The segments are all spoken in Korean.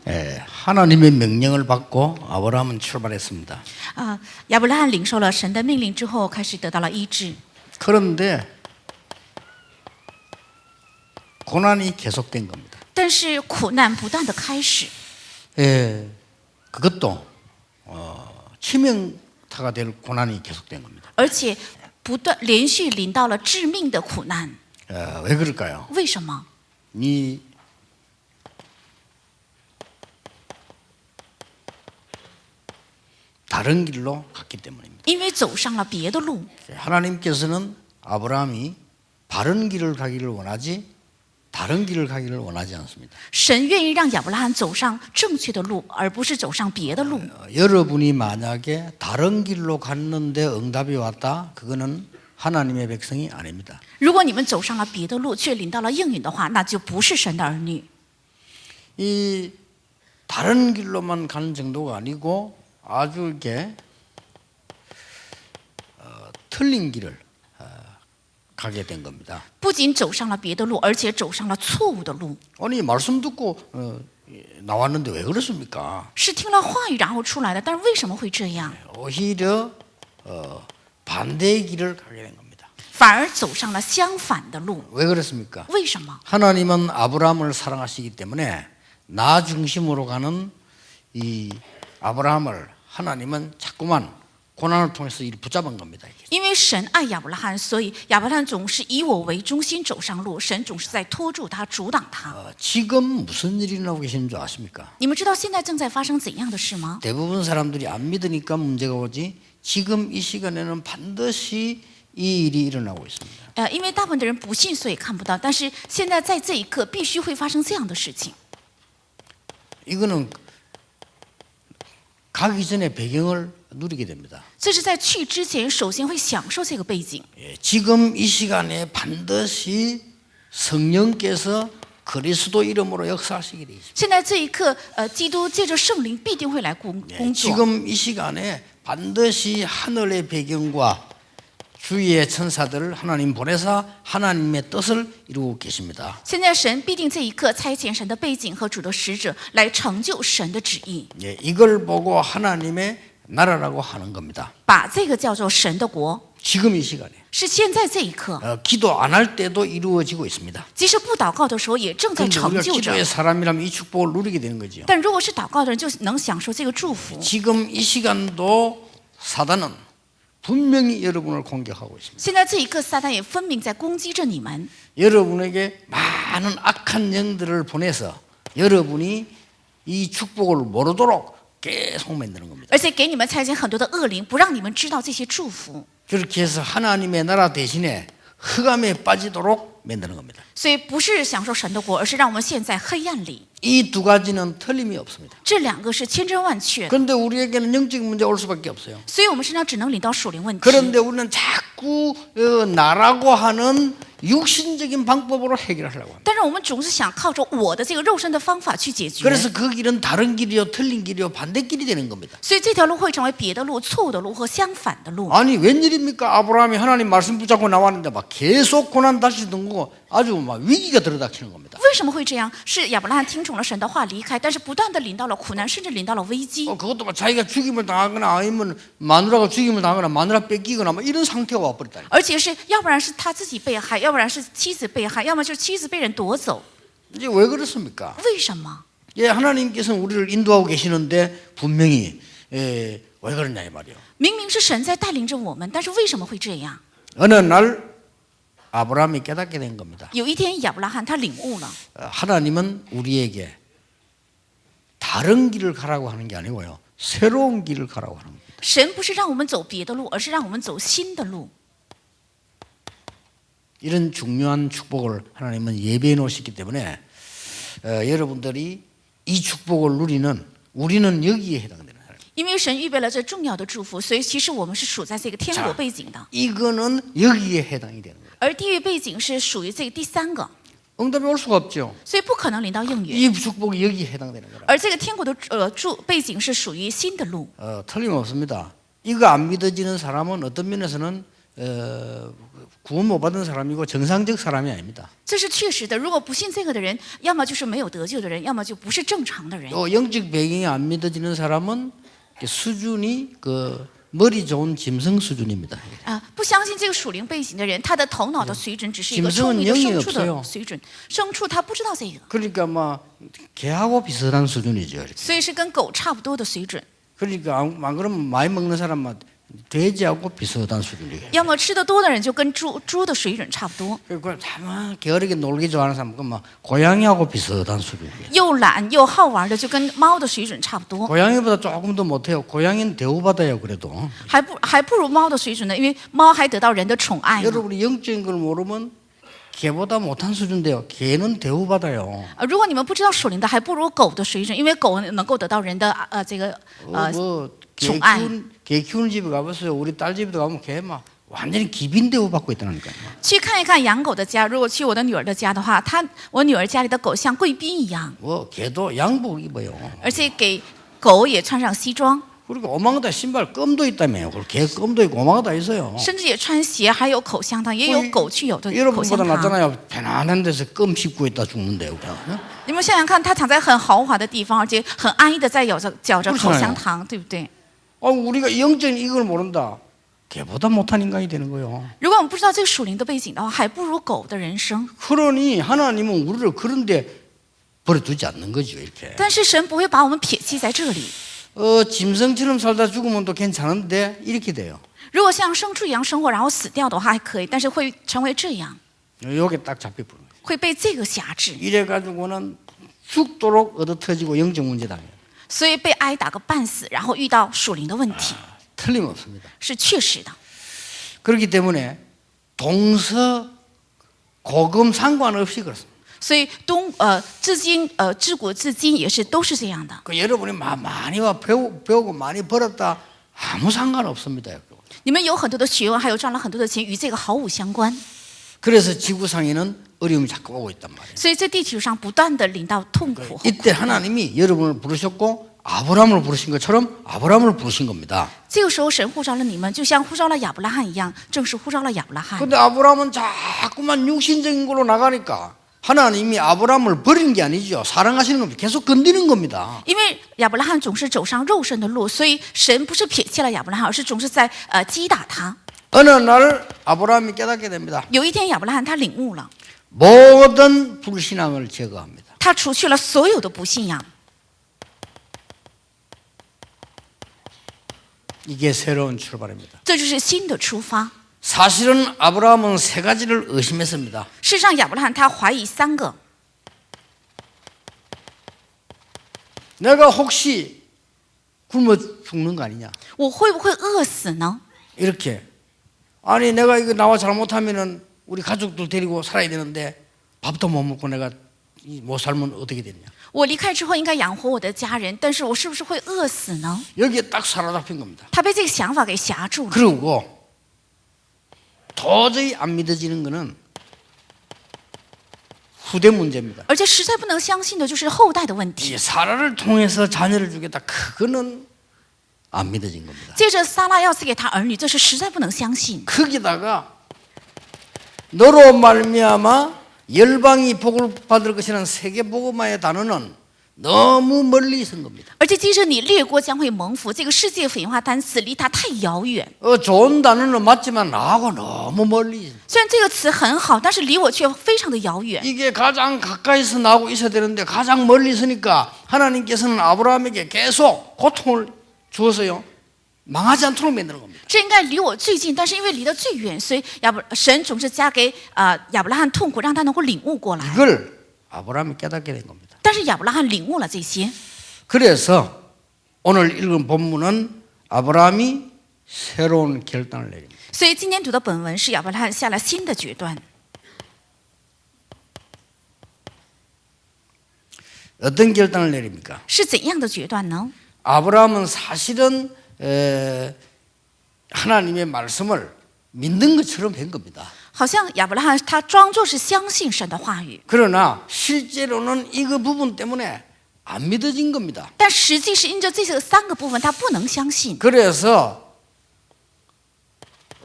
하나님의 명령을 받고 아브라함은 출발했습니다. 亚伯拉罕领受了神的命令之后，开始得到了医治。 그런데 고난이 계속된 겁니다. 但是苦难不断的开始， 그것도 치명타가 될 고난이 계속된 겁니다. 而且不断连续临到了致命的苦难。 왜 그럴까요? 为什么？ 이 다른 길로 갔기 때문입니다. 因为走上了别的路。 하나님께서는 아브라함이 바른 길을 가기를 원하지 다른 길을 가기를 원하지 않습니다. 神愿意让亚伯拉罕走上正确的路，而不是走上别的路。 여러분이 만약에 다른 길로 갔는데 응답이 왔다, 그거는 하나님의 백성이 아닙니다. 如果你们走上了别的路，却临到了应允的话，那就不是神的儿女。 이 다른 길로만 가는 정도가 아니고 아주 이렇게 틀린 길을 가게 된 겁니다. 不仅走上了别的路，而且走上了错误的路。 아니 말씀 듣고 나왔는데 왜 그렇습니까? 是听了话语然后出来的，但是为什么会这样？ 오히려 반대의 길을 가게 된 겁니다. 反而走上了相反的路。 왜 그렇습니까? 为什么？ 하나님은 아브라함을 사랑하시기 때문에 나 중심으로 가는 이 아브라함을 하나님은 자꾸만 고난을 통해서 이를 붙잡은 겁니다. 因为神爱亚伯拉罕，所以亚伯拉罕总是以我为中心走上路，神总是在拖住他、阻挡他。 지금 무슨 일이 일어나고 계시는 줄 아십니까? 你们知道现在正在发生怎样的事吗？ 대부분 사람들이 안 믿으니까 문제가 오지 지금 이 시간에는 반드시 이 일이 일어나고 있습니다. 因为大部分的人不信，所以看不到。但是现在在这一刻，必须会发生这样的事情。 이거는 가기 전에 배경을 누리게 됩니다. 这是在去之前，首先会享受这个背景。 지금 이 시간에 반드시 성령께서 그리스도 이름으로 역사하시게 돼 있습니다. 现在这一刻，基督借着圣灵必定会来工作。 지금 이 시간에 반드시 하늘의 배경과 주위의 천사들을 하나님 보내사 하나님의 뜻을 이루고 계십니다. 现在神必定这一刻差遣神的背景和主的使者来成就神的旨意， 이걸 보고 하나님의 나라라고 하는 겁니다. 把这个叫做神的国。 지금 이 시간에 是现在这一刻， 기도 안 할 때도 이루어지고 있습니다. 即使不祷告的时候，也正在 그런데 成 우리가 就着 기도의 。 사람이라면 이 축복을 누리게 되는 거죠. 但如果是祷告的人，就能享受这个祝福。 지금 이 시간도 사단은 분명히 여러분을 공격하고 있습니다. 现在这一刻，撒旦也分明在攻击着你们。 여러분에게 많은 악한 영들을 보내서 여러분이 이 축복을 모르도록 계속 만드는 겁니다. 而且给你们差遣很多的恶灵，不让你们知道这些祝福， 그렇게 해서 하나님의 나라 대신에 흑암에 빠지도록 만드는 겁니다. 所以不是享受神的国，而是让我们陷在黑暗里。 이 두 가지는 틀림이 없습니다. 这两个是千真万确， 그런데 우리에게는 영적 문제가 올 수밖에 없어요. 所以我们身上只能领到属灵问题。 그런데 우리는 자꾸 나라고 하는 육신적인 방법으로 해결하려고 합니다. 但是我们总是想靠着我的这个肉身的方法去解决， 그래서 그 길은 다른 길이요, 틀린 길이요, 반대길이 되는 겁니다. 所以这条路会成为别的路、错误的路或相反的路。 아니 웬일입니까? 아브라함이 하나님 말씀 붙잡고 나왔는데 막 계속 고난 다시던 거고 아주 막 위기가 들어닥치는 겁니다. 为什么会这样？是亚伯拉罕听从了神的话离开，但是不断的临到了苦难，甚至临到了危机。 그것도 막 자기가 죽임을 당하거나 아니면 마누라가 죽임을 당하거나 마누라 뺏기거나 뭐 이런 상태가 와버렸다. 而且是要不然是他自己被害，要不然是妻子被害，要么就是妻子被人夺走。 이제 왜 그렇습니까? 为什么？ 하나님께서는 우리를 인도하고 계시는데 분명히 왜 그러냐 이 말이에요. 明明是神在带领着我们，但是为什么会这样？ 어느 날 아브라함이 깨닫게 된 겁니다. 有一天亚伯拉罕他领悟了， 하나님은 우리에게 다른 길을 가라고 하는 게 아니고요. 새로운 길을 가라고 하는 겁니다. 神不是让我们走别的路，而是让我们走新的路。 이런 중요한 축복을 하나님은 예배해 놓으셨기 때문에 여러분들이 이 축복을 누리는 우리는 여기에 해당되는 사람. 因为神预备了这重要的祝福，所以其实我们是属在这个天国背景的， 이거는 여기에 해당이 되는 거예요. 而地狱背景是属于这个第三个， 응답이 올 수가 없죠. 所以不可能临到应允。 이 축복이 여기에 해당되는 거라. 而这个天国的背景是属于新的路， 틀림없습니다. 이거 안 믿어지는 사람은 어떤 면에서는 구원 못 받은 사람이고 정상적 사람이 아닙니다. 这是确实的。如果不信这个的人，要么就是没有得救的人，要么就不是正常的人。 또 영적 배경이 안 믿어지는 사람은 수준이 그 머리 좋은 짐승 수준입니다. 不相信这个属灵背景的人，他的头脑的水准只是一个 짐승은 聪明的 영이 牲畜 없어요 的水准。牲畜他不知道这个， 그러니까 막 개하고 비슷한 수준이죠. 이렇게. 所以是跟狗差不多的水准。 그러니까 안 그러면 많이 먹는 사람만 돼지하고 비슷한 수준이에요. 要么吃的多的人就跟猪的水准差不多， 그리고 참 게으르게 놀기 좋아하는 사람은 막 고양이하고 비슷한 수준이에요. 又懒又好玩的就跟猫的水准差不多， 고양이보다 조금 더 못해요. 고양이는 대우받아요. 그래도 还不如猫的水准呢，因为猫还得到人的宠爱呢。 여러분이 영적인 걸 모르면 개보다 못한 수준 돼요. 개는 대우받아요. 如果你们不知道属灵的，还不如狗的水准，因为狗能够得到人的개 키우는 집에 가보세요. 우리 딸 집에도 가면 개 막 완전히 기빈 대우받고 있다니까요. 去看一看养狗的家，如果去我的女儿的家的话，我女儿家里的狗像贵宾一样， 개도 양복 입어요. 而且给狗也穿上西装， 그리고 오망다 신발 껌도 있다며요. 개 껌도 있고 오망다 있어요. 甚至也穿鞋，还有口香糖，也有狗去有的口香 여러분보다 糖。 낫잖아요. 편안한 데서 껌 씹고 있다 죽는데요. 그냥. 你们想想看，它躺在很豪华的地方，而且很安逸的在嚼着口香糖，对不对？ 우리가 영적인 이걸 모른다. 개보다 못한 인간이 되는 거예요. 如果我们不知道这个属灵的背景的话，还不如狗的人生。 그러니 하나님은 우리를 그런데 버려두지 않는 거죠. 이렇게. 但是神不会把我们撇弃在这里。 짐승처럼 살다 죽으면 또 괜찮은데 이렇게 돼요. 如果像牲畜一样生活，然后死掉的话还可以，但是会成为这样， 요게 딱 잡혀버려요. 会被这个辖制， 이래가지고는 죽도록 얻어터지고 영적 문제 당해요. 所以被挨打个半死，然后遇到属灵的问题， 틀림없습니다. 是确实的。 그렇기 때문에 동서 고금 상관없이 그렇습니다. 所以至今自古至今也是都是这样的。 여러분이 많이 배우고 많이 벌었다 아무 상관없습니다. 你们有很多的学问，还有赚了很多的钱，与这个毫无相关。 그래서 지구상에는 어려움이 자꾸 오고 있단 말이에요. 所以在地球上不断的领到痛苦。 이때 하나님이 여러분을 부르셨고 아브라함을 부르신 것처럼 아브라함을 부르신 겁니다. 这个时候神呼召了你们，就像呼召了亚伯拉罕一样，正是呼召了亚伯拉罕。 근데 아브라함은 자꾸만 육신적인 걸로 나가니까 하나님이 아브라함을 버린 게 아니죠. 사랑하시는 겁니다. 계속 건드리는 겁니다. 因为亚伯拉罕总是走上肉身的路，所以神不是撇弃了亚伯拉罕，而是总是在击打他。 어느 날 아브라함이 깨닫게 됩니다. 有一天亚伯拉罕他领悟了， 모든 불신앙을 제거합니다. 他除去了所有的不信仰。 이게 새로운 출발입니다. 这就是新的出发。 사실은 아브라함은 세 가지를 의심했습니다. 事实上，亚伯拉罕他怀疑三个： 내가 혹시 굶어 죽는 거 아니냐? 我会不会饿死呢？ 이렇게. 아니 내가 이거 나와 잘못하면은 우리 가족들 데리고 살아야 되는데 밥도 못 먹고 내가 못 살면 어떻게 되느냐? 我离开之后应该养活我的家人，但是我是不是会饿死呢？ 여기에 딱 사로잡힌 겁니다. 他被这个想法给辖住了。 그리고 도저히 안 믿어지는 거는 후대 문제입니다. 而且实在不能相信的就是后代的问题。 이 사라를 통해서 자녀를 주겠다. 그거는 안 믿어진 겁니다. 接着撒拉要赐给他儿女，这是实在不能相信。 거기다가 너로 말미암아 열방이 복을 받을 것이라는 세계 복음화의 단어는 너무 멀리 있은 겁니다. 而且接着你列国将会蒙福，这个世界福音化单词离他太遥远。 좋은 단어는 맞지만 나하고 너무 멀리 있어요. 虽然这个词很好，但是离我却非常的遥远。 이게 가장 가까이서 나하고 있어야 되는데 가장 멀리 있으니까 하나님께서는 아브라함에게 계속 고통을 주어서요 망하지 않도록 만드는 겁니다. 这应该离我最近，但是因为离得最远，所以神总是加给亚伯拉罕痛苦，让他能够领悟过来。 이걸 아브라함이 깨닫게 된 겁니다. 但是亚伯拉罕领悟了这些， 그래서 오늘 읽은 본문은 아브라함이 새로운 결단을 내립니다. 所以今天读的本文是亚伯拉罕下了新的决断。 어떤 결단을 내립니까? 是怎样的决断呢？ 아브라함은 사실은 하나님의 말씀을 믿는 것처럼 된 겁니다. 好像亚伯拉罕他装作是相信神的话语， 그러나 실제로는 이거 부분 때문에 안 믿어진 겁니다. 但实际是因着这三个部分他不能相信， 그래서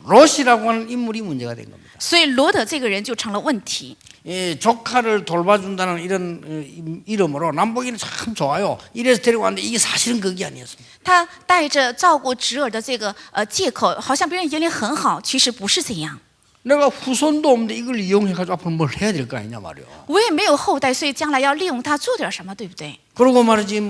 롯이라고 하는 인물이 문제가 된 겁니다. 所以罗德这个人就成了问题。 조카를 돌봐준다는 이런 이름으로 남보기는 참 좋아요. 이래서 데리고 왔는데 이게 사실은 그게 아니었습니다. 他带着照顾侄儿的这个借口，好像别人眼里很好，其实不是这样。 내가 후손도 없는데 이걸 이용해가지고 앞으로 뭘 해야 될 거 아니냐 말이요. 我也没有后代，所以将来要利用他做点什么，对不对？ 그러고 말이지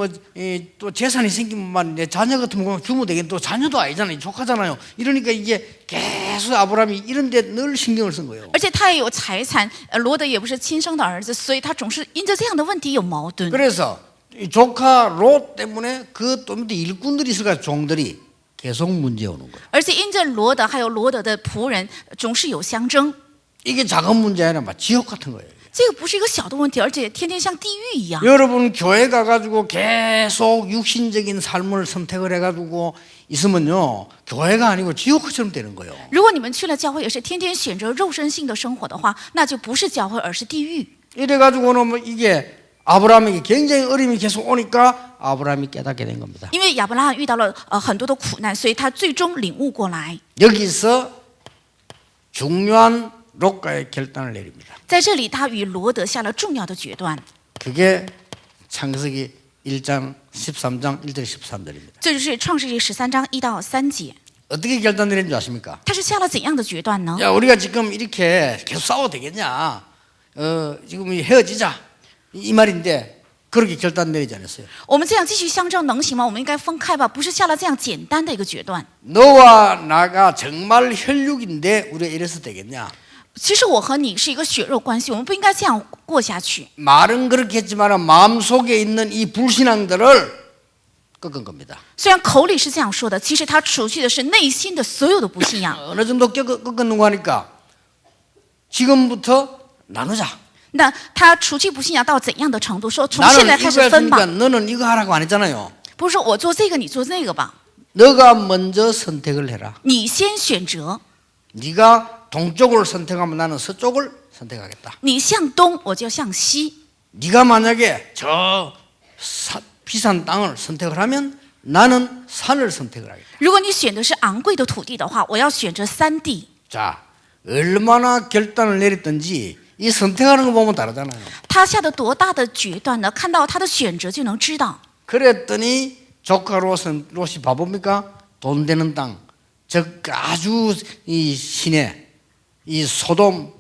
또 재산이 생기면 말이야 자녀 같으면 주면 되겠는데 또 자녀도 아니잖아요. 조카잖아요. 이러니까 이게 계속 아브라함이 이런 데 늘 신경을 쓴 거예요. 而且他也有财产，罗德也不是亲生的儿子，所以他总是因着这样的问题有矛盾。 그래서 이 조카 롯 때문에 그 또 밑에 일꾼들이 있을까 종들이 계속 문제 오는 거예요. 而且因着罗德还有罗德的仆人总是有相争， 이게 작은 문제 아니라 막 지옥 같은 거예요. 这个不是一个小的问题，而且天天像地狱一样。 여러분 교회 가가지고 계속 육신적인 삶을 선택을 해가지고 있으면요 교회가 아니고 지옥처럼 되는 거예요. 如果你们去了教会也是天天选择肉身性的生活的话，那就不是教会，而是地狱。 이래가지고는 뭐 이게 아브라함에게 굉장히 어려움이 계속 오니까 아브라함이 깨닫게 된 겁니다. 因为亚伯拉罕遇到了很多的苦难，所以他最终领悟过来。 여기서 중요한 롯과의 결단을 내립니다. 在这里，他与罗德下了重要的决断， 그게 창세기 1장 13장 1절 13절입니다. 这就是创世纪13章1到3节。 어떻게 결단 내린지 아십니까? 他是下了怎样的决断呢？ 야 우리가 지금 이렇게 계속 싸워도 되겠냐? 지금 헤어지자 이 말인데 그렇게 결단 내리지 않았어요. 我们这样继续相争能行吗？我们应该分开吧，不是下了这样简单的一个决断。 너와 나가 정말 혈육인데 우리가 이래서 되겠냐? 其实我和你是一个血肉关系，我们不应该这样过下去。 말은 그렇게 했지만 마음속에 있는 이 불신앙들을 꺾은 겁니다. 虽然口里是这样说的，其实他除去的是内心的所有的不信仰。 어느 정도 꺾었는가 하니까 지금부터 나누자. 那他除去不信仰到怎样的程度？说从现在 나는 开 이거 始分吧， 했으니까 너는 이거 하라고 안 했잖아요. 不是说我做这个你做那个吧， 너가 먼저 선택을 해라. 你先选择， 네가 동쪽을 선택하면 나는 서쪽을 선택하겠다. 你向东我就向西。 네가 만약에 비싼 땅을 선택을 하면 나는 산을 선택을 하겠다. 如果你选的是昂贵的土地的话，我要选择山地。 자, 얼마나 결단을 내렸든지 이 선택하는 거 보면 다르잖아요. 他下的多大的决断呢？看到他的选择就能知道。 그랬더니 조카 롯이 바보입니까? 돈 되는 땅, 즉 아주 이 시내 이 소돔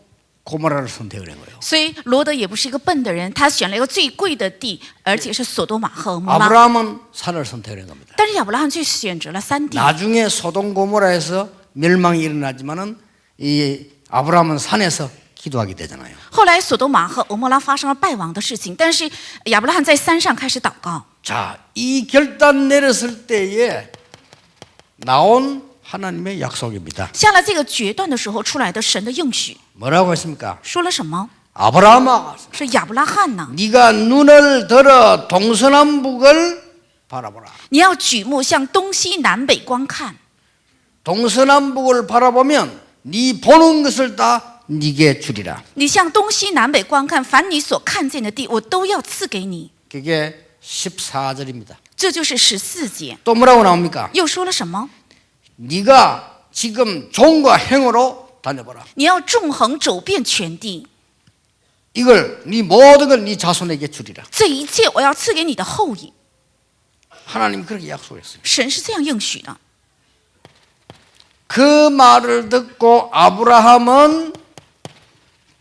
고모라를 선택을 한 거예요. 所以罗德也不是一个笨的人，他选了一个最贵的地，而且是索多玛和俄摩拉。 아브라함은 산을 선택을 한 겁니다. 但是亚伯拉罕却选择了山地。 나중에 소돔 고모라에서 멸망이 일어나지만은 이 아브라함은 산에서 기도하게 되잖아요. 后来索多玛和俄摩拉发生了败亡的事情，但是亚伯拉罕在山上开始祷告。 자, 이 결단 내렸을 때에 나온 하나님의 약속입니다. 下了这个决断的时候出来的神的应许， 뭐라고 했습니까? 说了什么？ 아브라함아, 是亚伯拉罕呐， 네가 눈을 들어 동서남북을 바라보라. 你要举目向东西南北观看， 동서남북을 바라보면 네 보는 것을 다 네게 주리라. 你向东西南北观看，凡你所看见的地，我都要赐给你。 그게 14절입니다. 这就是14节， 또 뭐라고 나옵니까? 又说了什么？ 네가 지금 종과 행으로 다녀보라. 你要纵横走遍全地， 이걸 네 모든 걸 네 자손에게 주리라. 这一切我要赐给你的后裔。 하나님이 그렇게 약속했어요. 神是这样应许的。 그 말을 듣고 아브라함은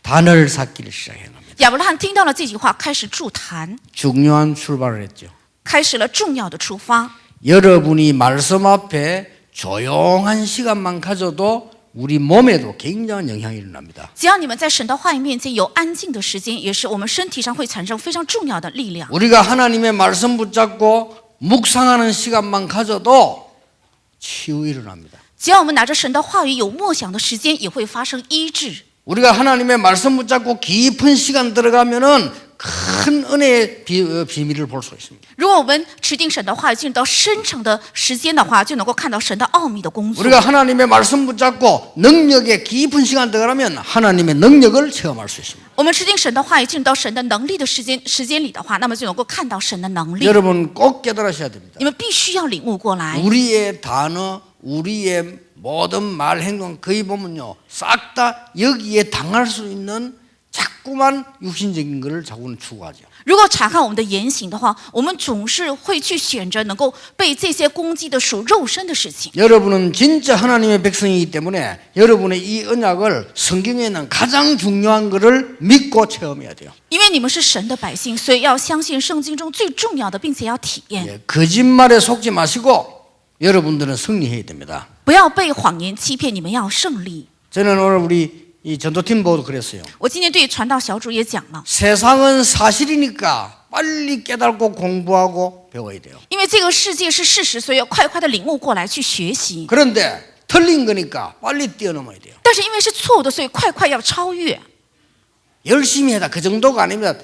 단을 쌓기를 시작한 겁니다. 亚伯拉罕听到了这句话，开始筑坛， 중요한 출발을 했죠. 开始了重要的出发。 여러분이 말씀 앞에 조용한 시간만 가져도 우리 몸에도 굉장한 영향이 일어납니다. 只要你们在神的话语面前有安静的时间，也是我们身体上会产生非常重要的力量。 우리가 하나님의 말씀 붙잡고 묵상하는 시간만 가져도 치유 일어납니다. 只要我们拿着神的话语有默想的时间，也会发生医治。 우리가 하나님의 말씀 붙잡고 깊은 시간 들어가면은 큰 은혜의 비밀을 볼 수 있습니다. 如果我们持定神的话语，进入到深层的时间的话，就能够看到神的奥秘的工作。 우리가 하나님의 말씀 붙잡고 능력의 깊은 시간 들어가면 하나님의 능력을 체험할 수 있습니다. 我们持定神的话语，进入到神的能力的时间里的话，那么就能够看到神的能力。 여러분 꼭 깨달으셔야 됩니다. 你们必须要领悟过来， 우리의 단어, 우리의 모든 말, 행동 거의 보면요, 싹 다 여기에 당할 수 있는 자꾸만 육신적인 것을 자꾸는 추구하죠. 如果查看我们的言行的话，我们总是会去选择能够被这些攻击的属肉身的事情。 여러분은 진짜 하나님의 백성이기 때문에 여러분의 이 언약을 성경에 있는 가장 중요한 것을 믿고 체험해야 돼요. 因为你们是神的百姓，所以要相信圣经中最重要的，并且要体验。 예, 거짓말에 속지 마시고 여러분들은 승리해야 됩니다. 不要被谎言欺骗，你们要胜利。 저는 오늘 우리 이 전도팀 보고도 그랬어요. 我今天对传道小组也讲了， 세상은 사실이니까 빨리 깨닫고 공부하고 배워야 돼요. 因为这个世界是事实，所以要快快的领悟过来去学习。 그런데 틀린 거니까 빨리 뛰어넘어야 돼요. 但是因为是错误的，所以快快要超越。 열심히 해다 그 정도가 아니면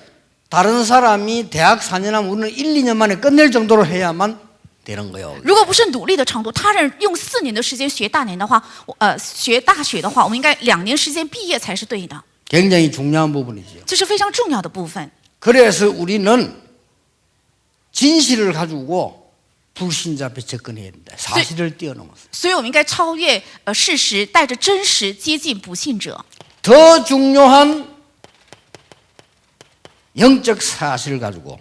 다른 사람이 대학 4년 하면 우리는 1, 2년 만에 끝낼 정도로 해야만 되는 거예요. 如果不是努力的程度，他人用4年的时间学大年的话，学大学的话，我们应该2年时间毕业才是对的。 굉장히 중요한 부분이죠. 这是非常重要的部分。 그래서 우리는 진실을 가지고 불신자 앞에 접근해야 된다. 사실을 뛰어넘어서. 所以我们应该超越事实，带着真实接近不信者。 더 중요한 영적 사실을 가지고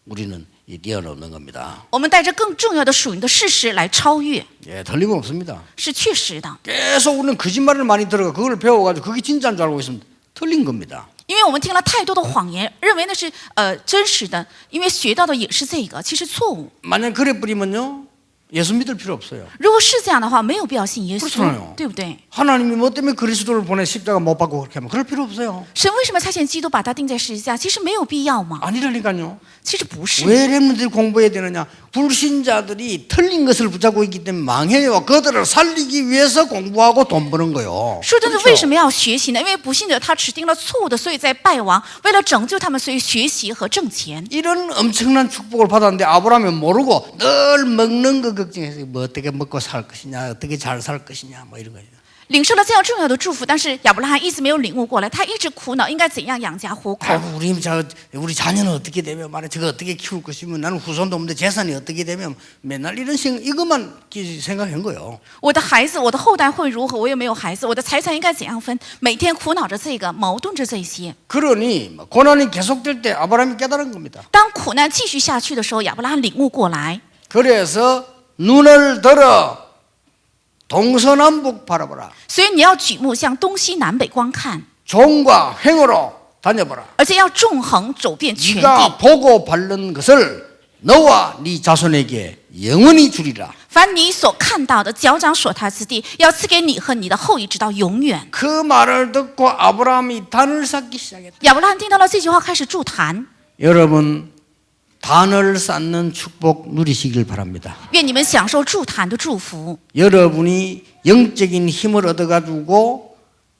우리는 이 뛰어넘는 겁니다. 我们带着更重要的属灵的事实来超越， 예, 틀림은 없습니다. 是确实的。 계속 우리는 거짓말을 많이 들어가 그걸 배워가지고 그게 진짜인 줄 알고 있으면 틀린 겁니다. 因为我们听了太多的谎言，认为那是真实的，因为学到的也是这个，其实错误。 만약 그래 버리면요 예수 믿을 필요 없어요. 如果是这样的话，没有必要信耶稣 그렇잖아요 ，对不对？ 하나님이 뭐 때문에 그리스도를 보내 십자가 못 받고 그렇게 하면 그럴 필요 없어요. 神为什么差遣基督把他钉在十字架？其实没有必要嘛， 아니라니까요. 其实不是。 왜 렘넌트들이 공부해야 되느냐? 불신자들이 틀린 것을 붙잡고 있기 때문에 망해요. 그들을 살리기 위해서 공부하고 돈 버는 거요. 说真的，为什么要学习呢？因为不信者他指定了错误的，所以在败亡。为了拯救他们，所以学习和挣钱。 이런 엄청난 축복을 받았는데 아브라함이 모르고 늘 먹는 거 걱정해서 뭐 어떻게 먹고 살 것이냐, 어떻게 잘 살 것이냐, 뭐 이런 거예요. 领受了这样重要的祝福，但是亚伯拉罕一直没有领悟过来，他一直苦恼应该怎样养家糊口。 아이고, 우리 자녀는 어떻게 되면 말해 저거 어떻게 키울 것이면 나는 후손도 없는데 재산이 어떻게 되면 맨날 이런 이것만 생각한 거예요. 我的孩子，我的后代会如何？我又没有孩子，我的财产应该怎样分？每天苦恼着这个，矛盾着这些。 그러니 고난이 계속될 때 아브라함이 깨달은 겁니다. 当苦难继续下去的时候，亚伯拉罕领悟过来， 그래서 눈을 들어 동서남북 바라보라. 所以你要举目向东西南北观看， 종과 행으로 다녀보라. 而且要纵横走遍全地。 네가 보고 바른 것을 너와 네 자손에게 영원히 주리라. 凡你所看到的脚掌所踏之地，要赐给你和你的后裔，直到永远。 그 말을 듣고 아브라함이 단을 쌓기 시작했다. 亚伯拉罕听到了这句话，开始筑坛。 여러분 단을 쌓는 축복 누리시길 바랍니다. 愿你们享受筑坛的祝福。 여러분이 영적인 힘을 얻어가지고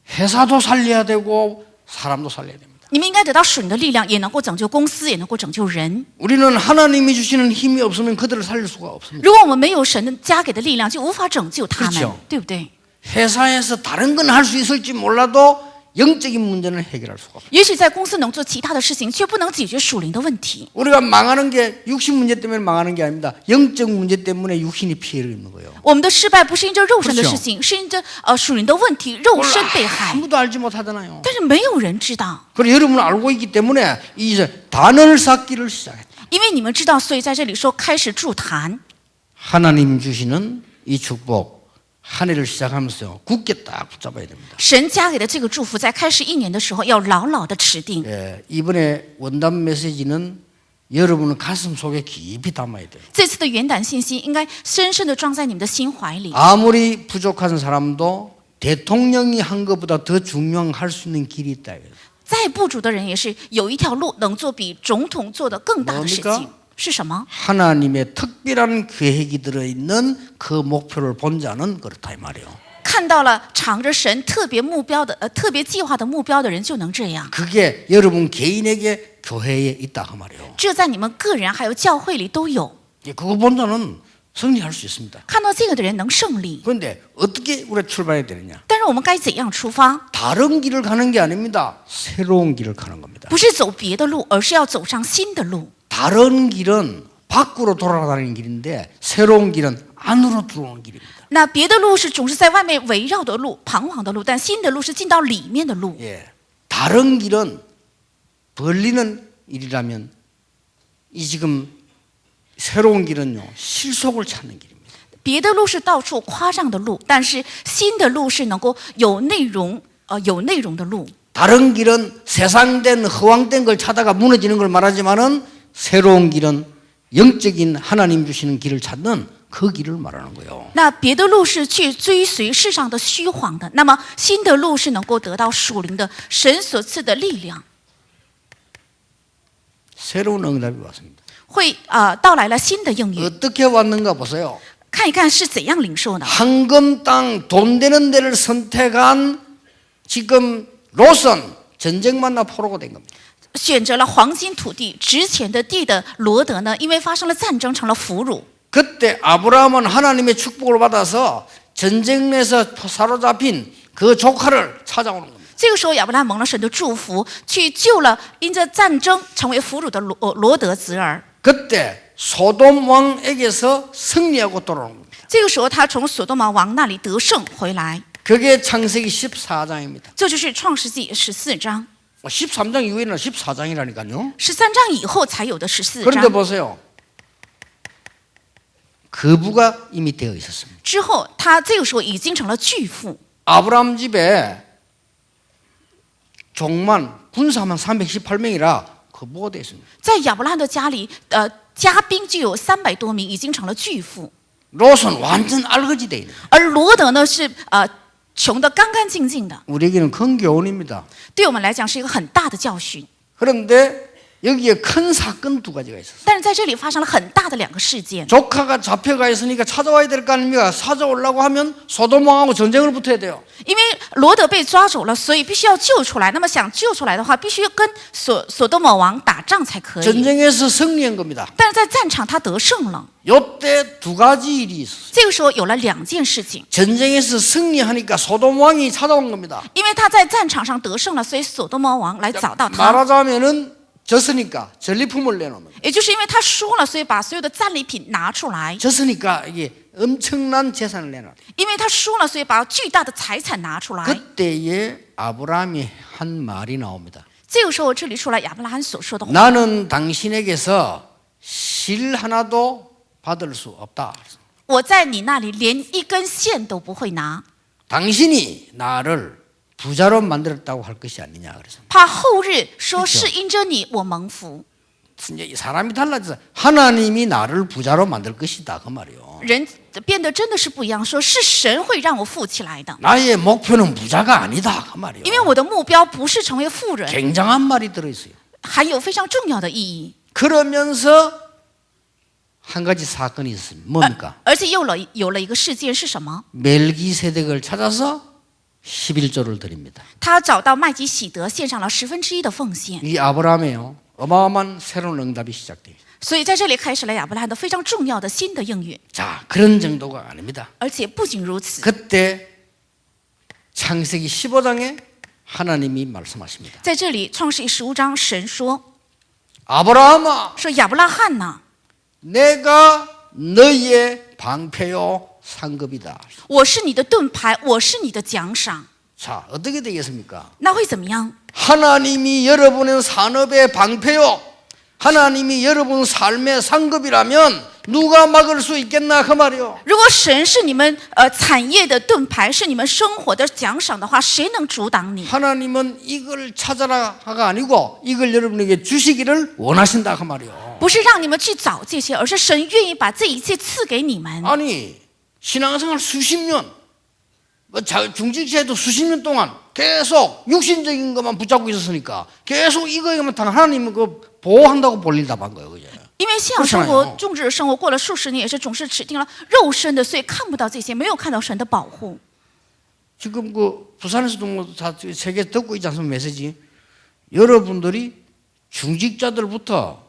회사도 살려야 되고 사람도 살려야 됩니다. 你们应该得到属灵的力量，也能够拯救公司，也能够拯救人。 우리는 하나님이 주시는 힘이 없으면 그들을 살릴 수가 없습니다. 如果我们没有神加给的力量，就无法拯救他们 그렇죠 ，对不对？ 회사에서 다른 건 할 수 있을지 몰라도 영적인 문제는 해결할 수가 없어요. 也许在公司能做其他的事情，却不能解决属灵的问题。 우리가 망하는 게 육신 문제 때문에 망하는 게 아닙니다. 영적 문제 때문에 육신이 피해를 입는 거예요. 我们的失败不是因着肉身的事情，是因着属灵的问题，肉身被害。 아무도 알지 못하잖아요. 但是没有人知道， 그리고 여러분은 알고 있기 때문에 이제 단을 쌓기를 시작했다. 因为你们知道，所以在这里说开始筑坛。 하나님 주시는 이 축복 한 해를 시작하면서 굳게 딱 붙잡아야 됩니다. 神加给的这个祝福，在开始1年的时候要牢牢的持定。 예, 이번에 원단 메시지는 여러분의 가슴 속에 깊이 담아야 돼요. 这次的元旦信息应该深深的装在你们的心怀里。 아무리 부족한 사람도 대통령이 한 것보다 더 중요한 할 수 있는 길이 있다. 再不足的人也是有一条路能做比总统做的更大的事 뭡니까 情，是什么？ 하나님의 특별한 계획이 들어있는 그 목표를 본 자는 그렇다 이 말이에요. 看到了藏着神特别目标的特别计划的目标的人就能这样。 그게 여러분 개인에게 교회에 있다 그 말이에요. 这在你们个人还有教会里都有。 예, 그거 본 자는 승리할 수 있습니다. 看到这个的人能胜利， 그런데 어떻게 우리가 출발해야 되느냐? 但是我们该怎样出发？ 다른 길을 가는 게 아닙니다. 새로운 길을 가는 겁니다. 不是走别的路，而是要走上新的路。 다른 길은 밖으로 돌아다니는 길인데 새로운 길은 안으로 들어오는 길입니다. 那别的路是总是在外面围绕的路、彷徨的路，但新的路是进到里面的路。 예, 다른 길은 벌리는 일이라면 이 지금 새로운 길은요 실속을 찾는 길입니다. 别的路是到处夸张的路，但是新的路是能够有内容的路。 다른 길은 세상된 허황된 걸 찾아가 무너지는 걸 말하지만은 새로운 길은 영적인 하나님 주시는 길을 찾는 그 길을 말하는 거예요. 那别的路是去追随世上的虚谎的，那么新的路是能够得到属灵的神所赐的力量， 새로운 응답이 왔습니다. 会到来了新的应允。 어떻게 왔는가 보세요. 看一看是怎样领受的。 황금 땅 돈 되는 데를 선택한 지금 롯은 전쟁 만나 포로가 된 겁니다. 选择了黄金土地、值钱的地的罗德呢，因为发生了战争，成了俘虏。 그때 아브라함은 하나님의 축복을 받아서 전쟁에서 사로잡힌 그 조카를 찾아오는 겁니다. 这个时候，亚伯拉罕蒙了神的祝福，去救了因着战争成为俘虏的罗德子儿。 그때 소돔 왕에게서 승리하고 돌아오는 겁니다. 这个时候，他从所多玛王那里得胜回来。 그게 창세기 14장입니다. 这就是创世纪14章。 13장 이후에는 14장이라니까요. 13章以后才有的14 그런데 章。 보세요. 거부가 이미 되어 있었습니다. 之后，他这个时候已经成了巨富。 아브라함 집에 종만 군사만 318명이라 거부가 되어 있습니다. 在亚伯拉罕的家里，家兵就有300多名，已经成了巨富。 롯은 완전 알거지 되어 있는. 而罗德呢是穷得干干净净的。 우리에게는 큰 교훈입니다. 对我们来讲是一个很大的教训。 그런데 여기에 큰 사건 두 가지가 있었어요. 但是在这里发生了很大的2个事件。 조카가 잡혀가 있으니까 찾아와야 될 거 아닙니까? 찾아오려고 하면 소돔 왕하고 전쟁을 붙어야 돼요. 因为罗德被抓走了，所以必须要救出来。那么想救出来的话，必须跟所多玛王打仗才可以。 전쟁에서 승리한 겁니다. 但是在战场他得胜了。 요때 두 가지 일이 있었어요. 这个时候有了2件事情， 전쟁에서 승리하니까 소돔 왕이 찾아온 겁니다. 因为他在战场上得胜了，所以所多玛王来找到他。 말하자면은 졌으니까 전리품을 내놓는 거예요. 也就是因为他输了，所以把所有的战利品拿出来。 졌으니까 이게 엄청난 재산을 내놔. 因为他输了，所以把巨大的财产拿出来。 그때에 아브라함이 한 말이 나옵니다. 这个时候，这里出来亚伯拉罕所说的话： 나는 당신에게서 실 하나도 받을 수 없다. 我在你那里连一根线都不会拿， 당신이 나를 부자로 만들었다고 할 것이 아니냐 그래서 怕后日说是因着你我蒙福。 이제 사람이 달라져서 하나님이 나를 부자로 만들 것이다 그 말이요. 人变得真的是不一样，说是神会让我富起来的， 나의 목표는 부자가 아니다 그 말이요. 因为我的目标不是成为富人， 굉장한 말이 들어 있어요. 还有非常重要的意义。 그러면서 한 가지 사건이 있습니다. 뭡니까? 而且有了一个事件是什么？ 멜기세덱을 찾아서 11조를 드립니다. 他找到麦基喜德，献上了1/10的奉献。 이 아브라함에요. 어마어마한 새로운 응답이 시작돼요. 所以在这里开始了亚伯拉罕的非常重要的新的应允。 자, 그런 정도가 아닙니다. 而且不仅如此， 그때 창세기 15장에 하나님이 말씀하십니다. 在这里创世记15章，神说 아브라함아, 说亚伯拉罕呐， 내가 너희의 방패요 상급이다. 我是你的盾牌，我是你的奖赏。 자, 어떻게 되겠습니까? 那会怎么样？ 하나님이 여러분의 산업의 방패요, 하나님이 여러분 삶의 상급이라면 누가 막을 수 있겠나 그 말이요. 如果神是你们产业的盾牌，是你们生活的奖赏的话，谁能阻挡你？ 하나님은 이걸 찾아라가 아니고 이걸 여러분에게 주시기를 원하신다 그 말이요. 不是让你们去找这些，而是神愿意把这一切赐给你们。 아니 신앙생활 수십 년, 중직자에도 수십 년 동안 계속 육신적인 것만 붙잡고 있었으니까 계속 이거에만 당 하나님은 그 보호한다고 볼일 답한 거예요, 그죠? 因为信仰生活、众志的生活过了数十年，也是总是指定了肉身的，所以看不到这些，没有看到神的保护。 지금 그 부산에서도 뭐 다 세계 듣고 있지 않습니까 메시지? 여러분들이 중직자들부터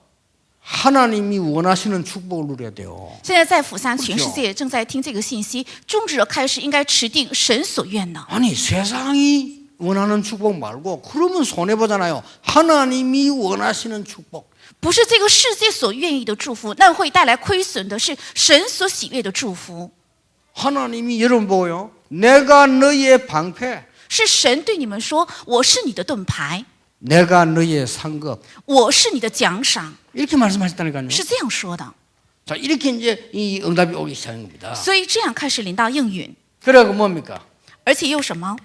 하나님이 원하시는 축복을 누려야 돼요. 现在在釜山，全世界正在听这个信息，众志的开始应该持定神所愿的。 아니 세상이 원하는 축복 말고 그러면 손해 보잖아요. 하나님이 원하시는 축복. 不是这个世界所愿意的祝福，那会带来亏损的是神所喜悦的祝福。 하나님이 여러분 보고요. 내가 너희의 방패, 是神对你们说：“我是你的盾牌， 내가 너희의 상급. 我是你的奖赏。 이렇게 말씀하셨다니까요. ”是这样说的。 자, 이렇게 이제 이 응답이 오기 시작한 겁니다. 所以这样开始临到应允， 그래고 뭡니까? 而且又什么？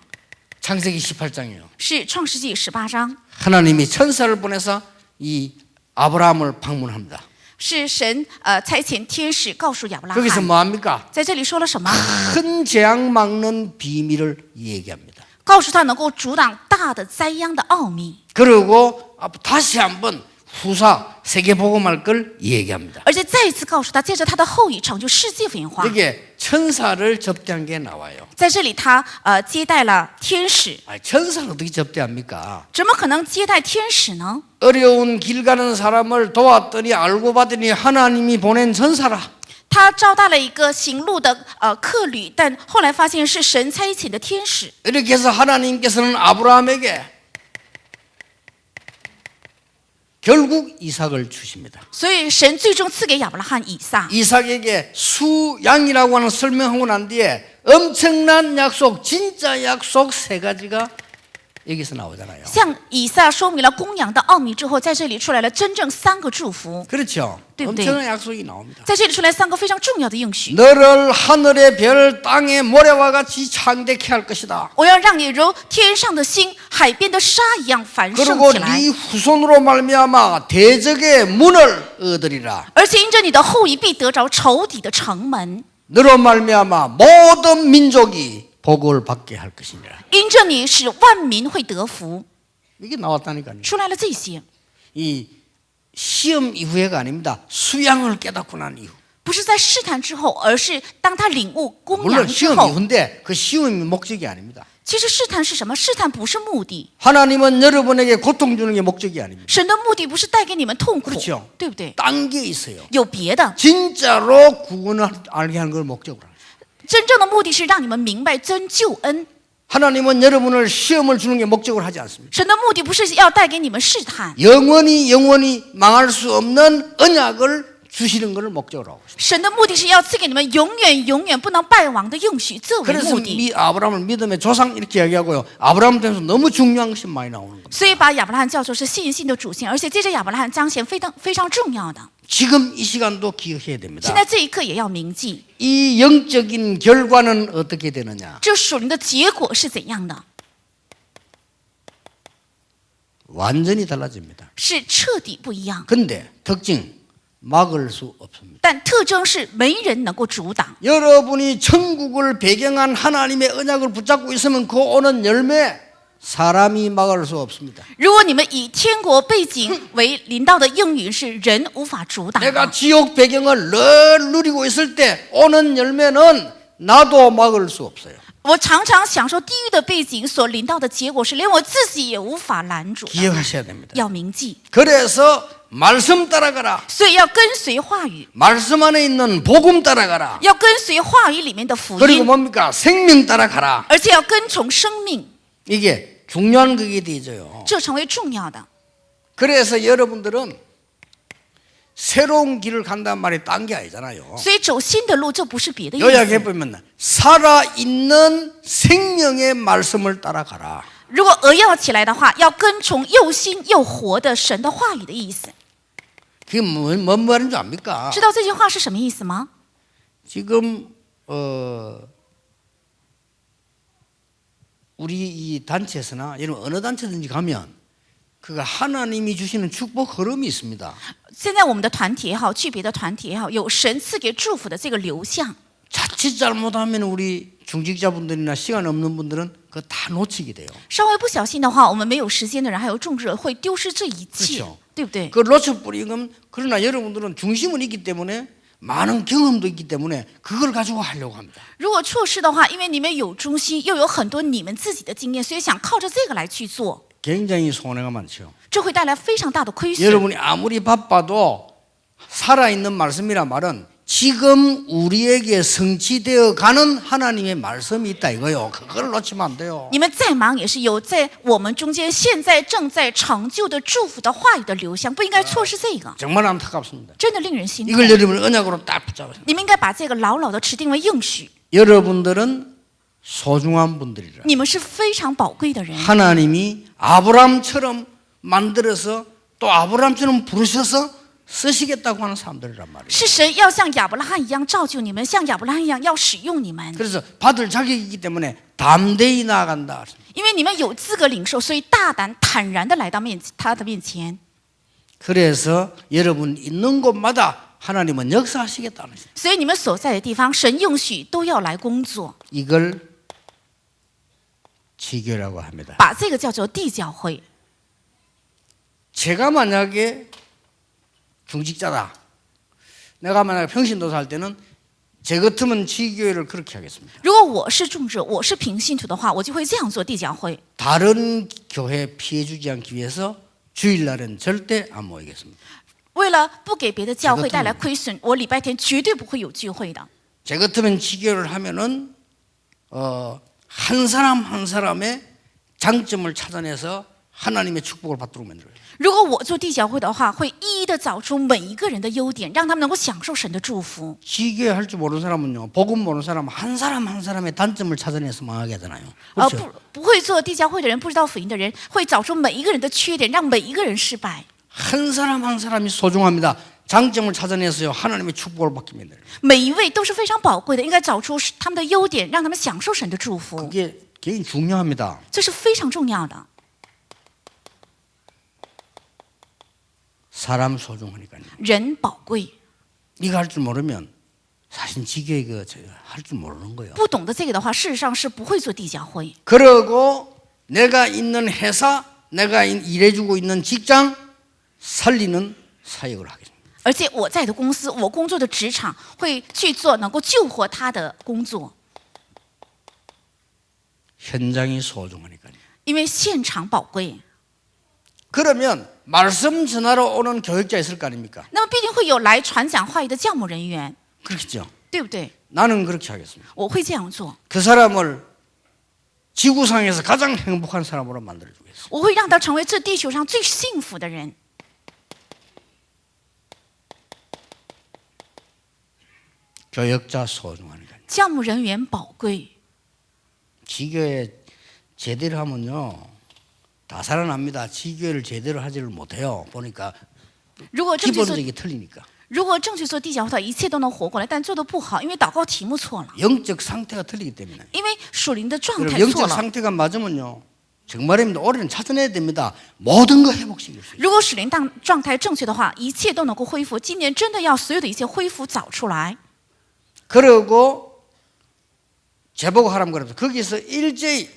창세기 18장이요. 是创世纪18章， 하나님이 천사를 보내서 이 아브라함을 방문합니다. 是神差遣天使告诉亚伯拉 거기서 罕， 뭐합니까? 在这里说了什么？ 큰 재앙 막는 비밀을 얘기합니다. 告诉他能够阻挡大的灾殃的奥秘， 그리고 다시 한번 후사 세계복음할 걸 얘기합니다. 而且再一次告诉他，借着他的后裔成就世界福音化。 여기에 천사를 접대한 게 나와요. 在这里他接待了天使， 천사를 어떻게 접대합니까? 怎么可能接待天使呢？ 어려운 길 가는 사람을 도왔더니 알고 봤더니 하나님이 보낸 천사라. 他招待了一个行路的客旅，但后来发现是神差遣的天使。 이렇게 해서 하나님께서는 아브라함에게 결국 이삭을 주십니다. 所以神最终赐给亚伯拉罕以撒。 이삭에게 수양이라고 하는 설명하고 난 뒤에 엄청난 약속, 진짜 약속 세 가지가 여기서 나오잖아요. 向以撒说明了公羊的奥秘之后，在这里出来了真正3个祝福， 그렇죠. 对不对？ 엄청난 약속이 나옵니다. 在这里出来3个非常重要的应许。 너를 하늘의 별, 땅의 모래와 같이 창대케 할 것이다. 我要让你如天上的星、海边的沙一样繁盛 그리고 起来， 네 후손으로 말미암아 대적의 문을 얻으리라. 而且因着你的后裔必得着仇敌的城门， 너로 말미암아 모든 민족이 복을 받게 할 것이니라. 因着你使万民会得福。 이게 나왔다니까요. 出来了这些， 이 시험 이후에가 아닙니다. 수양을 깨닫고 난 이후. 不是在试探之后，而是当他领悟公 물론 羊之 시험 后。 이후인데 그 시험이 목적이 아닙니다. 其实试探是什么？试探不是目的， 하나님은 여러분에게 고통 주는 게 목적이 아닙니다. 神的目的不是带给你们痛苦 그렇죠 ，对不对？ 딴 게 있어요. 有别的， 진짜로 구원을 알게 하는 걸 목적으로. 真正的目的是让你们明白真救恩。 하나님은 여러분을 시험을 주는 게 목적으로 하지 않습니다. 神的目的不是要带给你们试探， 영원히 망할 수 없는 언약을 주시는 것을 목적으로 하고 있습니다. 神的目的是要赐给你们永远不能败亡的应许，这为 그래서 目的。 아브라함을 믿음의 조상 이렇게 이야기하고요. 아브라함 때문에 너무 중요한 것이 많이 나오는 겁니다. 所以把亚伯拉罕叫做是信心的主线，而且接着亚伯拉罕彰显非常重要的。 지금 이 시간도 기억해야 现 됩니다. 在这一刻也要铭记， 이 영적인 결과는 어떻게 되느냐? 这属灵的结果是怎样的？ 완전히 달라집니다. 是彻底不一样。 근데 특징 막을 수 없습니다. 但特征是没人能够阻挡。 여러분이 천국을 배경한 하나님의 언약을 붙잡고 있으면 그 오는 열매 사람이 막을 수 없습니다. 如果你们以天国背景为临到的应允，是人无法阻挡 내가 的。 지옥 배경을 늘 누리고 있을 때 오는 열매는 나도 막을 수 없어요. 我常常享受地狱的背景所临到的结果，是连我自己也无法拦阻的。 기억하셔야 됩니다. 要铭记， 그래서 말씀 따라가라. 所以要跟随话语， 말씀 안에 있는 복음 따라가라. 要跟随话语里面的福 그리고 音， 뭡니까? 생명 따라가라. 而且要跟从生命， 이게 중요한 그게 되죠. 这成为重要的。 그래서 여러분들은 새로운 길을 간단 말이 딴 게 아니잖아요. 所以走新的路，这不是别的意思。 요약해 보면 살아있는 생명의 말씀을 따라가라. 如果扼要起来的话，要跟从又新又活的神的话语的意思。 그게 뭔 말인 줄 압니까? 知道这句话是什么意思吗？ 지금 우리 이 단체에서나 여러분 어느 단체든지 가면 그가 하나님이 주시는 축복 흐름이 있습니다. 现在我们的团体也好，去别的团体也好，有神赐给祝福的这个流向。 자칫 잘못하면 우리 중직자분들이나 시간 없는 분들은 그거 다 놓치게 돼요. 稍微不小心的话，我们没有时间的人，还有众者会丢失这一切 그렇죠 ，对不对？ 그걸 놓쳐버리면 그러나 여러분들은 중심은 있기 때문에 많은 경험도 있기 때문에 그걸 가지고 하려고 합니다. 如果错失的话，因为你们有中心，又有很多你们自己的经验，所以想靠着这个来去做， 굉장히 손해가 많죠. 这会带来非常大的亏损。 여러분이 아무리 바빠도 살아있는 말씀이란 말은 지금 우리에게 성취되어 가는 하나님의 말씀이 있다 이거요. 그걸 놓치면 안 돼요. 你们再忙也是有在我们中间现在正在成就的祝福的话语的流向，不应该错失这个， 정말 안타깝습니다. 真的令人心痛。 이걸 여러분 언약으로 딱 붙잡으세요. 你们应该把这个牢牢的持定为应许。 여러분들은 소중한 분들이라. 你们是非常宝贵的人， 하나님이 아브라함처럼 만들어서 또 아브라함처럼 부르셔서 쓰시겠다고 하는 사람들이란 말이에요. 是神要像亚伯拉罕一样造就你们，像亚伯拉罕一样要使用你们。 그래서 받을 자격이 있기 때문에 담대히 나아간다. 因为你们有资格领受，所以大胆坦然的来到他的面前。 그래서 여러분 있는 곳마다 하나님은 역사하시겠다는 거예요. 所以你们所在的地方，神应许都要来工作， 이걸 지교라고 합니다. 把这个叫做地教会。 제가 만약에 중직자다. 내가 만약에 평신도사 할 때는 제 같으면 지교회를 그렇게 하겠습니다. 如果我是众者，我是平信徒的话，我就会这样做地教会。 다른 교회 피해 주지 않기 위해서 주일날은 절대 안 모이겠습니다. 为了不给别的教会带来亏损，我礼拜天绝对不会有聚会的。 제 같으면 지교를 하면은 한 사람 한 사람의 장점을 찾아내서 하나님의 축복을 받도록 만들어요. 如果我做地教会的话，会一一的找出每一个人的优点，让他们能够享受神的祝福。 지교회 할 줄 모르는 사람은요, 복음 모르는 사람은 한 사람 한 사람의 단점을 찾아내서 망하게 하잖아요. 不不会做地教会的人，不知道福音的人，会找出每一个人的缺点，让每一个人失败。 한 사람 한 사람이 소중합니다. 장점을 찾아내서요, 하나님의 축복을 받게 만들어요. 每一位都是非常宝贵的，应该找出他们的优点，让他们享受神的祝福。 그게 굉장히 중요합니다. 这是非常重要的。 사람 소중하니까요. 人宝贵， 이거 할 줄 모르면 사실 지교회 할 줄 모르는 거예요. 不懂得这个的话，事实上是不会做地教会。 그러고 내가 있는 회사, 내가 일해주고 있는 직장 살리는 사역을 하겠습니다. 而且我在的公司，我工作的职场会去做能够救活他的工作， 현장이 소중하니까요. 因为现场宝贵。 그러면 말씀 전하러 오는 교육자 있을 거 아닙니까? 那么必定会有来传讲话语的教牧人员， 그렇겠죠. 对不对？ 나는 그렇게 하겠습니다. 我会这样做， 그 사람을 지구상에서 가장 행복한 사람으로 만들어주겠습니다. 我会让他成为这地球上最幸福的人。 교역자 소중하니까요. 教牧人员宝贵， 지교회 제대로 하면요 다 살아납니다. 지교회를 제대로 하지를 못해요. 보니까 如果正确做， 기본적이 틀리니까 如果正确做地教会，一切都能活过来，但做的不好，因为祷告题目错了， 영적 상태가 틀리기 때문에 因为属灵的状 여러분 态错 영적 了。 상태가 맞으면요 정말입니다. 올해는 찾아내야 됩니다. 모든 거 회복시킬 수 있어요. 如果属灵状态正确的话，一切都能够恢复。今年真的要所有的一切恢复找出来。 그리고 제보고 하라면 그래서 거기서 일제히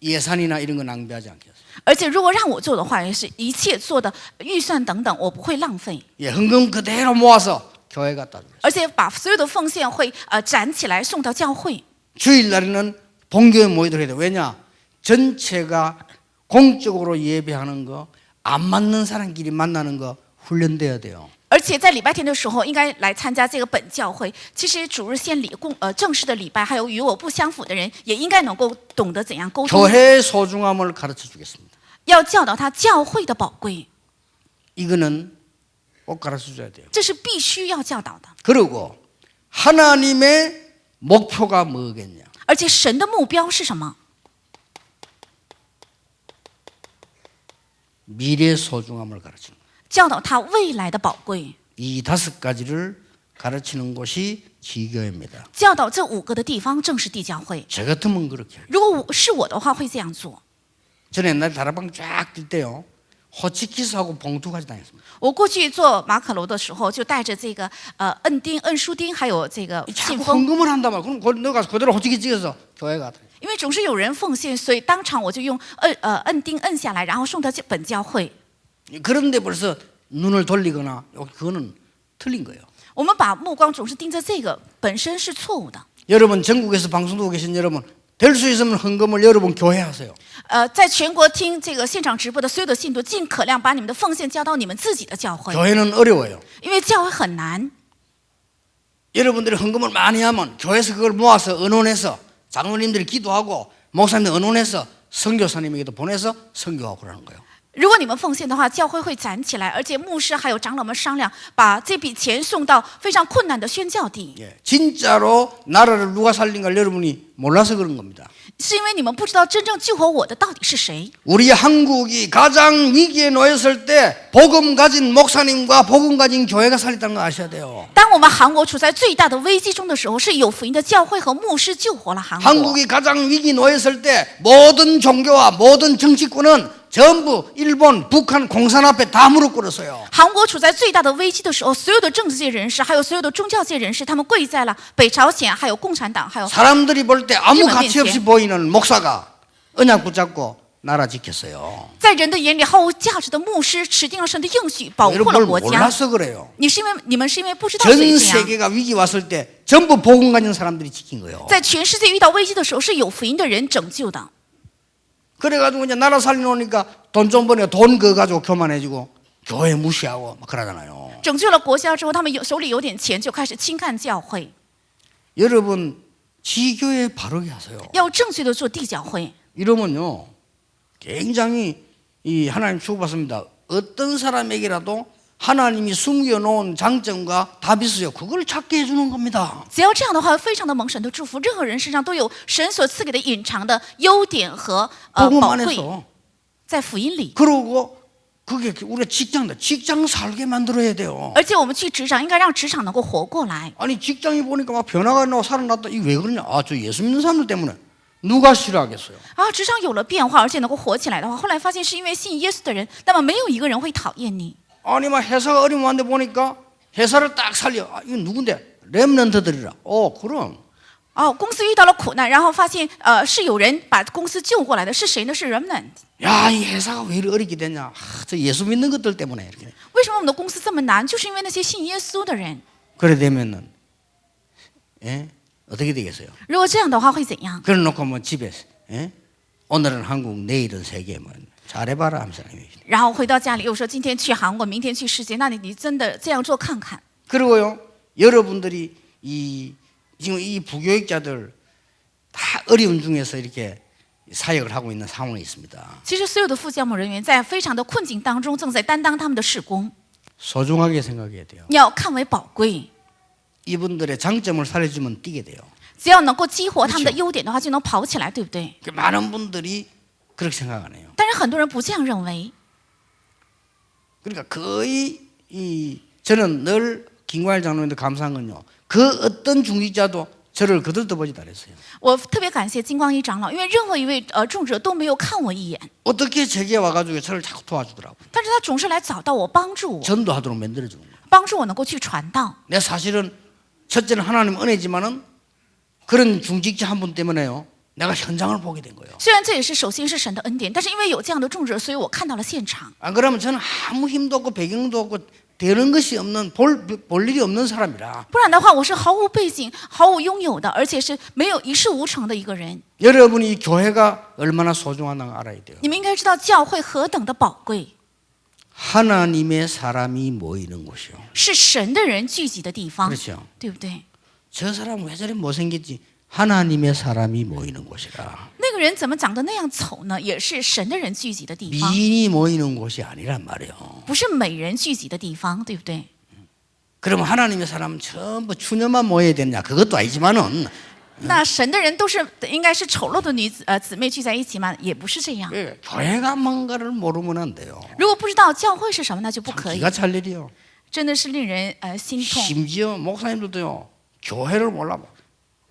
예산이나 이런 거 낭비하지 않겠어요. 而且如果让我做的话，也是一切做的预算等等，我不会浪费， 예, 헌금 그대로 모아서 교회 갖다 주겠어요. 而且把所有的奉献会攒起来送到教会。 주일날에는 본교회 모이도록 해야 돼요. 왜냐? 전체가 공적으로 예배하는 거, 안 맞는 사람끼리 만나는 거 훈련돼야 돼요. 而且在礼拜天的时候，应该来参加这个本教会。其实主日献礼正式的礼拜，还有与我不相符的人，也应该能够懂得怎样沟通， 교회의 소중함을 가르쳐 주겠습니다. 要教导他教会的宝贵， 이거는 꼭 가르쳐 줘야 돼요. 这是必须要教导的。 그리고 하나님의 목표가 뭐겠냐? 而且神的目标是什么？ 미래의 소중함을 가르치는 거예요. 教导他未来的宝贵， 이 5가지를 가르치는 곳이 지교회입니다. 教导这5个的地方正是地教会。 저 같으면 그렇게 해요. 如果是我的话，会这样做。 저는 옛날에 다락방 쫙 뛸 때요. 호치키스하고 봉투 가지고 다녔습니다. 我过去做马可楼的时候，就带着这个摁钉、摁书钉，还有这个信 자꾸 封。 헌금을 한단 말이야. 그럼 너 가서 그대로 호치키 찍어서 교회 가. 因为总是有人奉献，所以当场我就用摁钉摁下来，然后送到本教会。 그런데 벌써 눈을 돌리거나 그거는 틀린 거예요. 我们把目光总是盯着这个，本身是错误的。 여러분 전국에서 방송 듣고 계신 여러분 될 수 있으면 헌금을 여러분 교회 하세요. 在全国听这个现场直播的所有的信徒，尽可量把你们的奉献交到你们自己的教会， 교회는 어려워요. 因为教会很难。 여러분들이 헌금을 많이 하면 교회에서 그걸 모아서 의논해서 장로님들이 기도하고 목사님들 의논해서 선교사님에게도 보내서 선교하고 그러는 거예요. 如果你们奉献的话，教会会攒起来，而且牧师还有长老们商量，把这笔钱送到非常困难的宣教地。 진짜로 나라를 누가 살린가 여러분이 몰라서 그런 겁니다. 是因为你们不知道真正救活我的到底是谁。 우리 한국이 가장 위기에 놓였을 때 복음 가진 목사님과 복음 가진 교회가 살렸다는 거 아셔야 돼요. 当我们韩国处在最大的危机中的时候，是有福音的教会和牧师救活了韩国。 한국이 가장 위기 놓였을 때 모든 종교와 모든 정치권은 전부 일본, 북한 공산 앞에 다 무릎 꿇었어요. 韩国处在最大的危机的时候，所有的政治界人士，还有所有的宗教界人士，他们跪在了北朝鲜，还有共产党，还有 사람들이 볼 때 아무 일본 가치 없이 면체. 보이는 목사가 언약 붙잡고 나라 지켰어요. 在人的眼里毫无价值的牧师，持定了神的应许，保护 여러분 了 뭘 国家。 몰라서 그래요. 你们是因为不知道所 전 以这样。 세계가 위기 왔을 때 전부 복음 가진 사람들이 지킨 거예요. 在全世界遇到危机的时候，是有福音的人拯救的。 그래가지고 이제 나라 살려놓으니까 돈 좀 버니까 돈 그거 가지고 교만해지고 교회 무시하고 막 그러잖아요. 拯救了国家之后，他们手里有点钱，就开始轻看教会。 여러분 지교회 바르게 하세요. 要正确的做地教会， 이러면요 굉장히 이 하나님 축복받습니다. 어떤 사람에게라도 하나님이 숨겨놓은 장점과 답이 있어요. 그걸 찾게 해주는 겁니다. 只要这样的话，非常的蒙神的祝福，任何人身上都有神所赐给的隐藏的优点和복음 宝贵， 안에서 在福音里。 그러고 그게 우리가 직장 살게 만들어야 돼요. 而且我们去职场，应该让职场能够活过来。 아니 직장이 보니까 막 변화가 나고 살아났다. 이게 왜 그러냐? 아, 저 예수 믿는 사람들 때문에 누가 싫어하겠어요? 啊，职场有了变化，而且能够活起来的话，后来发现是因为信耶稣的人，那么没有一个人会讨厌你。 아니 막 회사가 어려운데 보니까 회사를 딱 살려. 아, 이건 누군데? 렘넌트들이라. 그럼 哦，公司遇到了苦难，然后发现是有人把公司救过来的，是谁呢？是 remnant。 야, 이 회사가 왜 이렇게 어렵게 됐냐? 아, 저 예수 믿는 것들 때문에 이렇게. 为什么我们的公司这么难？就是因为那些信耶稣的人。 그래 되면은 어떻게 되겠어요? 如果这样的话会怎样？ 그래 놓고 뭐 집에서 오늘은 한국, 내일은 세계 뭐 잘해봐라 하면서. 然后回到家里又说今天去韩国，明天去世界，那你真的这样做看看。 그리고요 여러분들이 지금 이 부교육자들 다 어려운 중에서 이렇게 사역을 하고 있는 상황에 있습니다. 其实所有的副教牧人员在非常的困境当中，正在担当他们的事工， 소중하게 생각해야 돼요. 要看为宝贵。 이분들의 장점을 살려주면 뛰게 돼요. 只要能够激活他们的优点的话，就能跑起来，对不对？ 많은 분들이 그렇게 생각 안 해요. 但是很多人不这样认为。 그러니까 거의 저는 늘 김광일 장로님한테 감사한 건요. 그 어떤 중직자도 저를 거들떠보지도 않았어요. 我特别感谢金光一长老，因为任何一位众者都没有看我一眼， 어떻게 제게 와가지고 저를 자꾸 도와주더라고요. 但是他总是来找到我，帮助我， 전도하도록 만들어주는 거예요. 帮助我能够去传道。 내 사실은 첫째는 하나님 은혜지만은 그런 중직자 한 분 때문에요. 내가 현장을 보게 된 거예요. 虽然这也是首先是神的恩典，但是因为有这样的众者，所以我看到了现场。 안 그러면 저는 아무 힘도 없고 배경도 없고 되는 것이 없는 볼 일이 없는 사람이라. 不然的话，我是毫无背景、毫无拥有的，而且是没有一事无成的一个人。 여러분이 이 교회가 얼마나 소중한가 알아야 돼요. 你们应该知道教会何等的宝贵， 하나님의 사람이 모이는 곳이요. 是神的人聚集的地方， 그렇죠. 对不对？ 저 사람 왜 저리 못생겼지? 하나님의 사람이 모이는 곳이라. 那个人怎么长得那样丑呢？也是神的人聚集的地方， 미인이 모이는 곳이 아니란 말이에요. 不是美人聚集的地方，对不对？ 그러면 하나님의 사람은 전부 추녀만 모여야 되냐? 그것도 아니지만은 那神的人都是应该是丑陋的姊妹聚在一起吗？也不是这样。 교회가 뭔가를 모르면 안 돼요. 如果不知道教会是什么，那就不可以 기가 ， 찰 일이요. 真的是令人心痛。 심지어 목사님들도요. 교회를 몰라.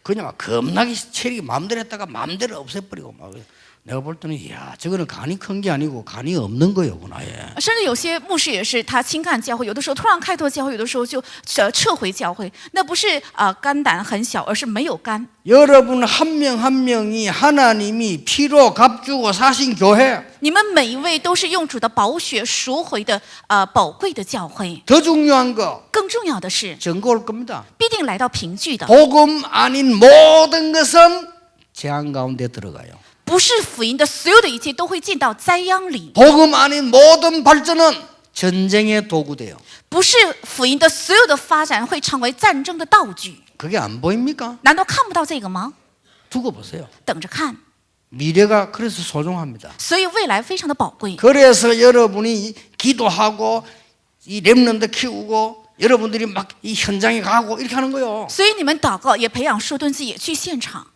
그냥 막 겁나게 체력이 마음대로 했다가 마음대로 없애버리고 막. 내가 볼 때는 이야 저거는 간이 큰 게 아니고 간이 없는 거였구나. 예. 甚至有些牧师也是，他轻看教会，有的时候突然开拓教会，有的时候就撤回教会。那不是肝胆很小，而是没有肝。 여러분 한 명 한 명이 하나님이 피로 값주고 사신 교회. 你们每一位都是用主的宝血赎回的宝贵的教会。 더 중요한 거 更重要的是， 증거 올 겁니다. 必定来到凭据的。 복음 아닌 모든 것은 재앙 가운데 들어가요. 不是福音的所有的一切都会进到灾殃里， 복음 아닌 모든 발전은 전쟁의 도구돼요. 不是福音的所有的发展会成为战争的道具。 그게 안 보입니까? 难道看不到这个吗？ 두고 보세요. 等着看。 미래가 그래서 소중합니다. 所以未来非常的宝贵。 그래서 여러분이 기도하고 이 렘넌트 키우고 여러분들이 막 이 현장에 가고 이렇게 하는 거예요. 所以你们祷告，也培养树墩子，也去现场。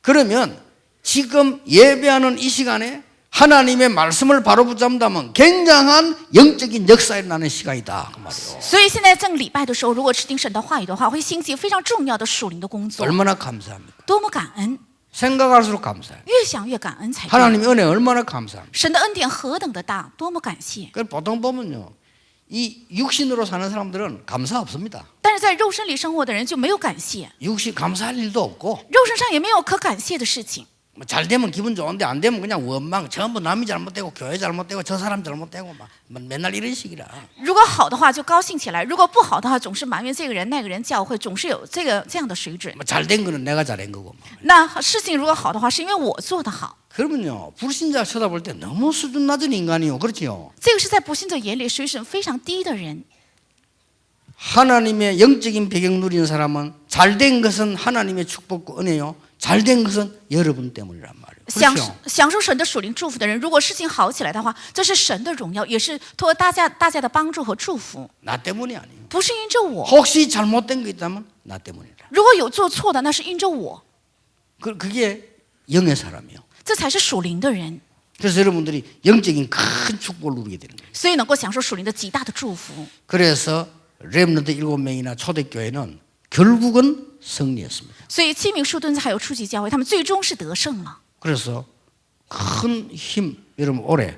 그러면 지금 예배하는 이 시간에 하나님의 말씀을 바로 붙잡는다면 굉장한 영적인 역사가 일어나는 시간이다 그 말이에요. 所以现在正礼拜的时候，如果持定神的话语的话，会兴起非常重要的属灵的工作。 얼마나 감사합니까? 多么感恩， 생각할수록 감사해요. 越想越感恩才对。 하나님의 은혜 얼마나 감사합니까? 神的恩典何等的大，多么感谢！ 그 보통 보면요, 이 육신으로 사는 사람들은 감사 없습니다. 但是在肉身里生活的人就没有感谢， 육신 감사할 일도 없고 肉身上也没有可感谢的事情。 뭐 잘 되면 기분 좋은데 안 되면 그냥 원망 전부 남이 잘못되고 교회 잘못되고 저 사람 잘못되고 막 맨날 이런 식이라. 如果好的话就高兴起来，如果不好的话总是埋怨这个人那个人，教会总是有这样的水准。 뭐 잘된 거는 내가 잘한 거고. 那事情如果好的话，是因为我做得好。 그러면요, 불신자 쳐다볼 때 너무 수준 낮은 인간이요, 그렇지요? 这个是在不信者眼里水准非常低的人。 하나님의 영적인 배경 누리는 사람은 잘된 것은 하나님의 축복과 은혜요. 잘된 것은 여러분 때문이란 말이에요. 그렇죠? 享受神的属灵祝福的人，如果事情好起来的话，这是神的荣耀，也是托大家的帮助和祝福， 나 때문이 아니에요. 不是因着我。 혹시 잘못된 거 있다면 나 때문이다. 如果有做错的，那是因着我， 그게 영의 사람이에요. 这才是属灵的人， 그래서 여러분들이 영적인 큰 축복을 누리게 되는 거예요. 所以能够享受属灵的极大的祝福。 그래서 렘넌트 7명이나 초대교회는 결국은 승리했습니다. 所以7名树墩子还有初级教会，他们最终是得胜了。 그래서 큰 힘 여러분 올해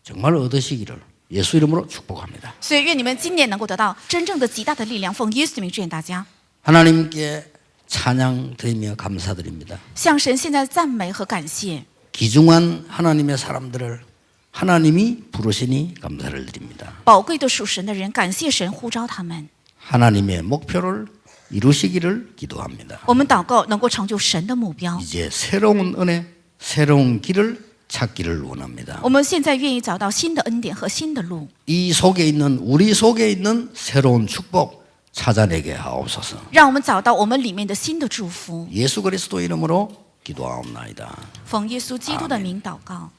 정말 얻으시기를 예수 이름으로 축복합니다. 所以愿你们今年能够得到真正的极大的力量，奉耶稣的名祝愿大家。 하나님께 찬양 드리며 감사드립니다. 向神现在赞美和感谢， 귀중한 하나님의 사람들을 하나님이 부르시니 감사를 드립니다. 宝贵的属神的人，感谢神呼召他们。 하나님의 목표를 이루시기를 기도합니다. 我们祷告能够成就神的目标。 이제 새로운 은혜, 새로운 길을 찾기를 원합니다. 我们现在愿意找到新的恩典和新的路， 이 속에 있는 우리 속에 있는 새로운 축복 찾아내게 하옵소서. 让我们找到我们里面的新的祝福。 예수 그리스도 이름으로 기도하옵나이다. 奉耶稣基督的名祷告。